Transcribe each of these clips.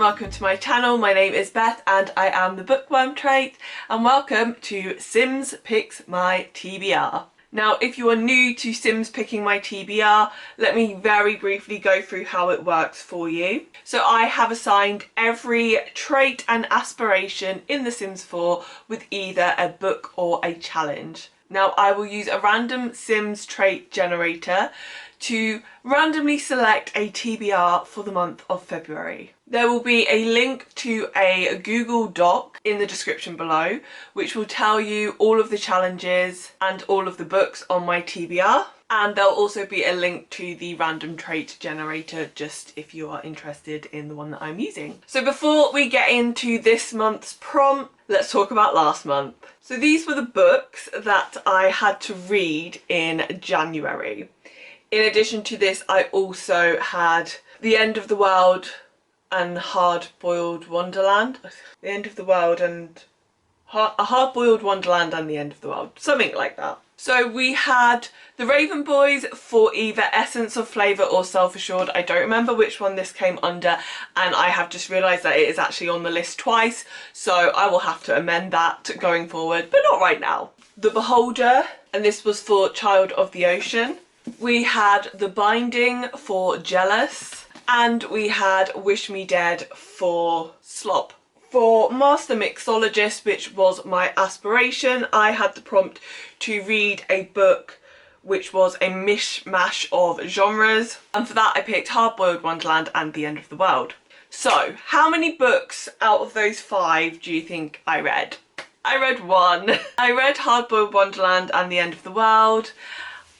welcome to my channel. My name is Beth and I am the Bookworm Trait, and welcome to Sims Picks My TBR. Now, if you are new to Sims Picking My TBR, let me very briefly go through how it works for you. So I have assigned every trait and aspiration in The Sims 4 with either a book or a challenge. Now, I will use a random Sims trait generator to randomly select a TBR for the month of February. There will be a link to a Google Doc in the description below, which will tell you all of the challenges and all of the books on my TBR. And there'll also be a link to the random trait generator, just if you are interested in the one that I'm using. So before we get into this month's prompt, let's talk about last month. So these were the books that I had to read in January. In addition to this, I also had The End of the World and Hard-Boiled Wonderland. The End of the World and a Hard-Boiled Wonderland and The End of the World. Something like that. So we had The Raven Boys for either Essence of Flavour or Self-Assured. I don't remember which one this came under, and I have just realised that it is actually on the list twice, so I will have to amend that going forward, but not right now. The Beholder, and this was for Child of the Ocean. We had The Binding for Jealous, and we had Wish Me Dead for Slop. For Master Mixologist, which was my aspiration, I had the prompt to read a book which was a mishmash of genres, and for that I picked Hard-Boiled Wonderland and The End of the World. So, how many books out of those 5 do you think I read? I read 1. I read Hard-Boiled Wonderland and The End of the World.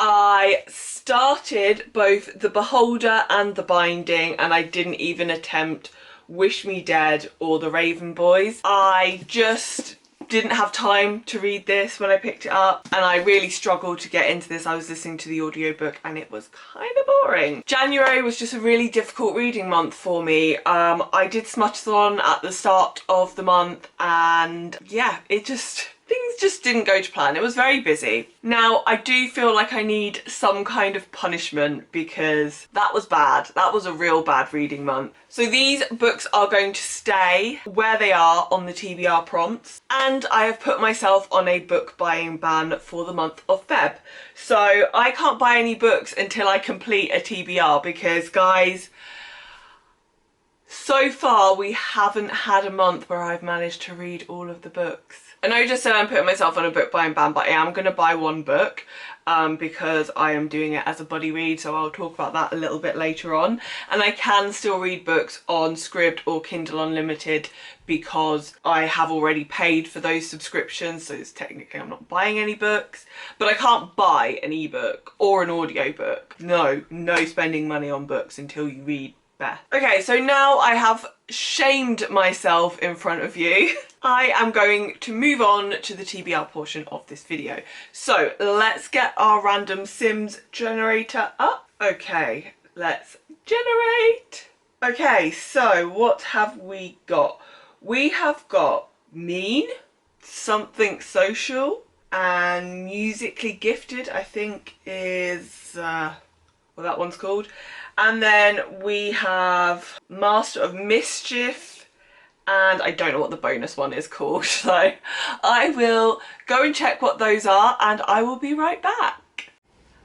I started both The Beholder and The Binding, and I didn't even attempt Wish Me Dead or The Raven Boys. I just didn't have time to read this when I picked it up, and I really struggled to get into this. I was listening to the audiobook and it was kind of boring. January was just a really difficult reading month for me. I did Smutathon at the start of the month, and yeah, things just didn't go to plan. It was very busy. Now, I do feel like I need some kind of punishment because that was bad. That was a real bad reading month. So these books are going to stay where they are on the TBR prompts, and I have put myself on a book buying ban for the month of Feb. So I can't buy any books until I complete a TBR because, guys, so far we haven't had a month where I've managed to read all of the books. I know I just said I'm putting myself on a book buying ban, but I am going to buy one book because I am doing it as a buddy read, so I'll talk about that a little bit later on. And I can still read books on Scribd or Kindle Unlimited because I have already paid for those subscriptions, so it's technically I'm not buying any books. But I can't buy an ebook or an audiobook. No spending money on books until you read Beth. Okay, so now I have shamed myself in front of you. I am going to move on to the TBR portion of this video. So let's get our random Sims generator up. Okay, let's generate. Okay, so what have we got? We have got Mean, Something Social, and Musically Gifted, I think is what that one's called. And then we have Master of Mischief, and I don't know what the bonus one is called, so I will go and check what those are and I will be right back.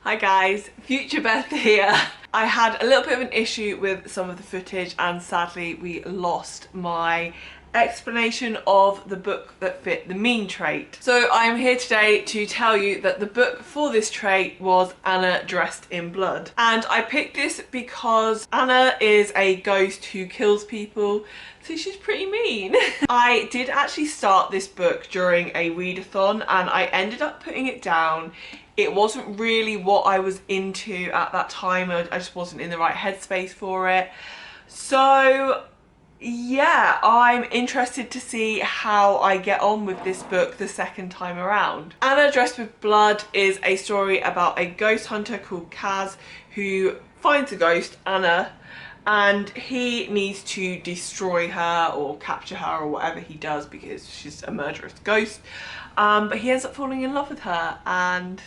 Hi guys, Future Beth here. I had a little bit of an issue with some of the footage, and sadly we lost my explanation of the book that fit the mean trait. So I am here today to tell you that the book for this trait was Anna Dressed in Blood. And I picked this because Anna is a ghost who kills people, so she's pretty mean. I did actually start this book during a readathon and I ended up putting it down. It wasn't really what I was into at that time. I just wasn't in the right headspace for it. So yeah, I'm interested to see how I get on with this book the second time around. Anna Dressed with Blood is a story about a ghost hunter called Kaz who finds a ghost, Anna, and he needs to destroy her or capture her or whatever he does because she's a murderous ghost. But he ends up falling in love with her, and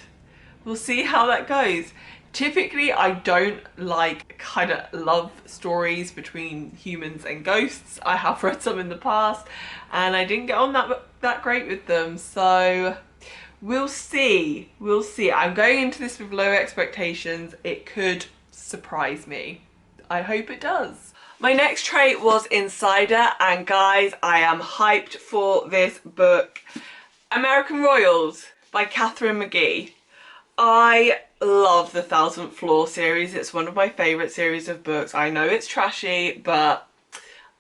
we'll see how that goes. Typically, I don't like kind of love stories between humans and ghosts. I have read some in the past and I didn't get on that great with them. So we'll see. We'll see. I'm going into this with low expectations. It could surprise me. I hope it does. My next trait was Insider, and guys, I am hyped for this book. American Royals by Catherine McGee. I love the Thousandth Floor series. It's one of my favourite series of books. I know it's trashy, but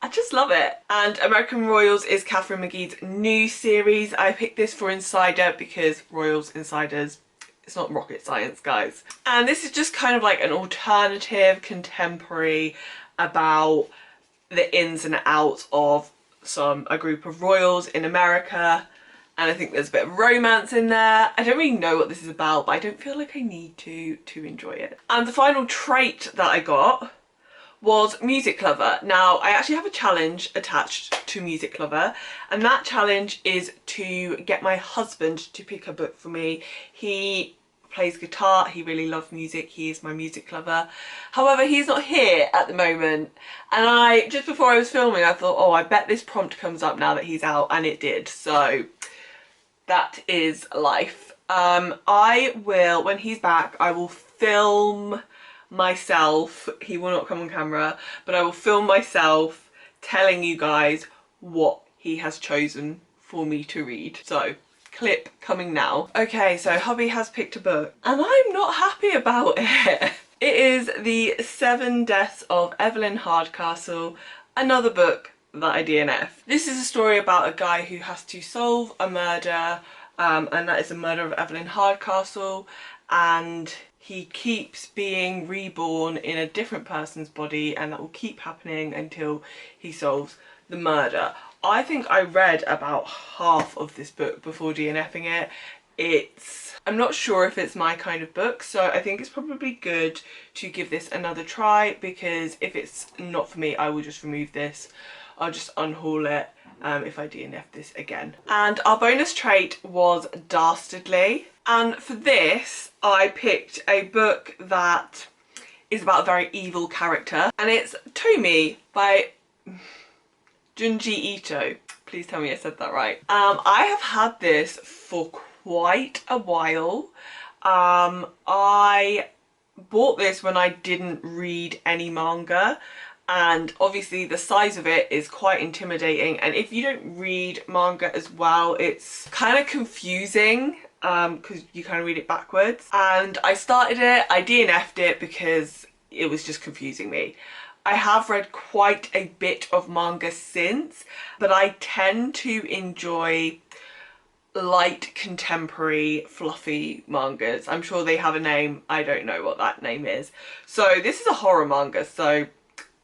I just love it. And American Royals is Catherine McGee's new series. I picked this for Insider because Royals, Insiders, it's not rocket science, guys. And this is just kind of like an alternative contemporary about the ins and outs of a group of royals in America. And I think there's a bit of romance in there. I don't really know what this is about, but I don't feel like I need to enjoy it. And the final trait that I got was Music Lover. Now, I actually have a challenge attached to Music Lover, and that challenge is to get my husband to pick a book for me. He plays guitar, he really loves music, he is my music lover. However, he's not here at the moment, and just before I was filming, I thought, oh, I bet this prompt comes up now that he's out, and it did. So that is life. I will, when he's back, I will film myself. He will not come on camera, but I will film myself telling you guys what he has chosen for me to read. So, clip coming now. Okay, so hubby has picked a book and I'm not happy about it. It is The 7 Deaths of Evelyn Hardcastle, another book that I DNF. This is a story about a guy who has to solve a murder, and that is the murder of Evelyn Hardcastle, and he keeps being reborn in a different person's body, and that will keep happening until he solves the murder. I think I read about half of this book before DNFing it. I'm not sure if it's my kind of book, so I think it's probably good to give this another try, because if it's not for me, I will just remove this. I'll just unhaul it if I DNF this again. And our bonus trait was Dastardly. And for this, I picked a book that is about a very evil character. And it's Tomi by Junji Ito. Please tell me I said that right. I have had this for quite a while. I bought this when I didn't read any manga, and obviously the size of it is quite intimidating, and if you don't read manga as well, it's kind of confusing because you kind of read it backwards. And I started it, I DNF'd it because it was just confusing me. I have read quite a bit of manga since, but I tend to enjoy light contemporary fluffy mangas. I'm sure they have a name, I don't know what that name is. So this is a horror manga, so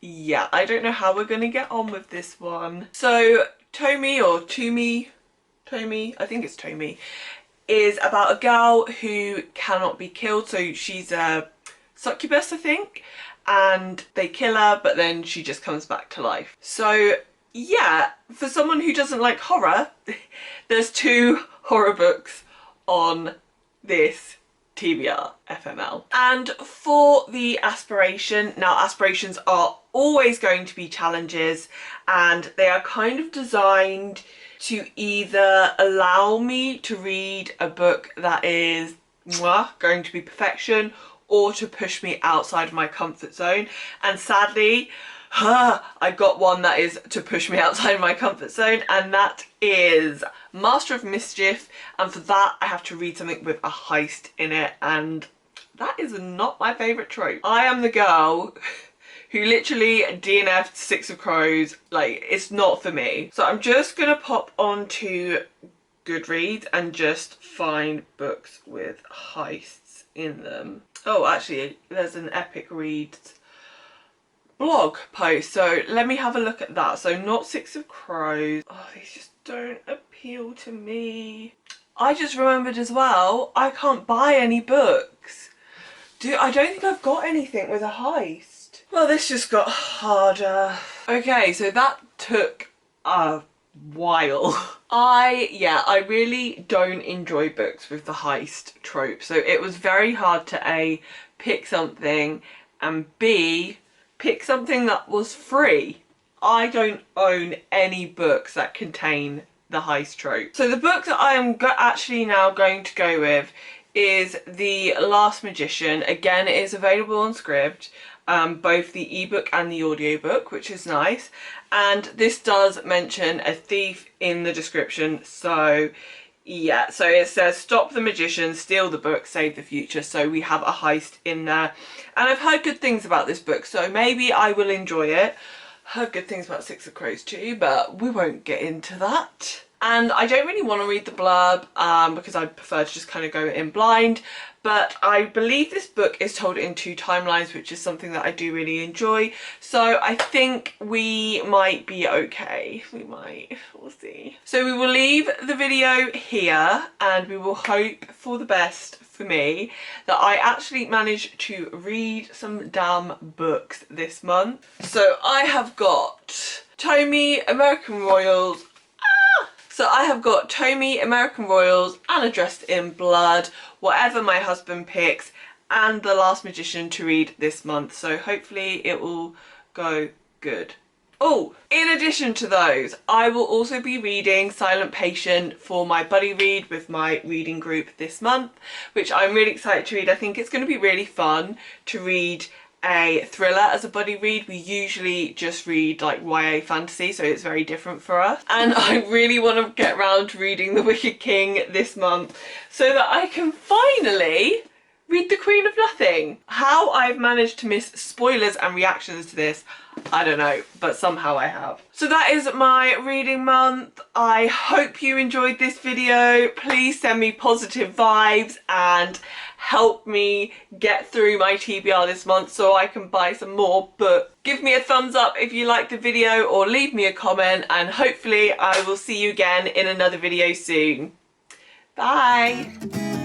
yeah, I don't know how we're gonna get on with this one. So Tomi, I think it's Tomi, is about a girl who cannot be killed. So she's a succubus, I think, and they kill her, but then she just comes back to life. So yeah, for someone who doesn't like horror, there's 2 horror books on this TBR FML. And for the aspiration, now aspirations are always going to be challenges, and they are kind of designed to either allow me to read a book that is going to be perfection, or to push me outside of my comfort zone. And sadly, I got one that is to push me outside my comfort zone, and that is Master of Mischief. And for that, I have to read something with a heist in it, and that is not my favourite trope. I am the girl who literally DNF'd 6 of Crows. Like, it's not for me. So I'm just gonna pop onto Goodreads and just find books with heists in them. Oh, actually, there's an Epic Reads blog post, so let me have a look at that. So not 6 of Crows. Oh, these just don't appeal to me. I just remembered as well, I can't buy any books. I don't think I've got anything with a heist. Well, this just got harder. Okay, so that took a while. I really don't enjoy books with the heist trope, so it was very hard to pick something, and B, pick something that was free. I don't own any books that contain the heist trope. So the book that I am actually now going to go with is The Last Magician. Again, it is available on Scribd, both the ebook and the audiobook, which is nice. And this does mention a thief in the description, so yeah, so it says stop the magician, steal the book, save the future. So we have a heist in there, and I've heard good things about this book, so maybe I will enjoy it. Heard good things about Six of Crows too, but we won't get into that. And I don't really want to read the blurb because I prefer to just kind of go in blind. But I believe this book is told in 2 timelines, which is something that I do really enjoy. So I think we might be okay. We might. We'll see. So we will leave the video here, and we will hope for the best for me that I actually managed to read some damn books this month. So I have got Tommy, American Royals. So I have got Tommy, American Royals, Anna Dressed in Blood, Whatever My Husband Picks, and The Last Magician to read this month. So hopefully it will go good. Oh, in addition to those, I will also be reading Silent Patient for my buddy read with my reading group this month, which I'm really excited to read. I think it's going to be really fun to read a thriller as a buddy read. We usually just read like YA fantasy, so it's very different for us. And I really want to get around to reading The Wicked King this month so that I can finally read The Queen of Nothing. How I've managed to miss spoilers and reactions to this, I don't know, but somehow I have. So that is my reading month. I hope you enjoyed this video. Please send me positive vibes and help me get through my TBR this month so I can buy some more books. Give me a thumbs up if you liked the video, or leave me a comment, and hopefully I will see you again in another video soon. Bye!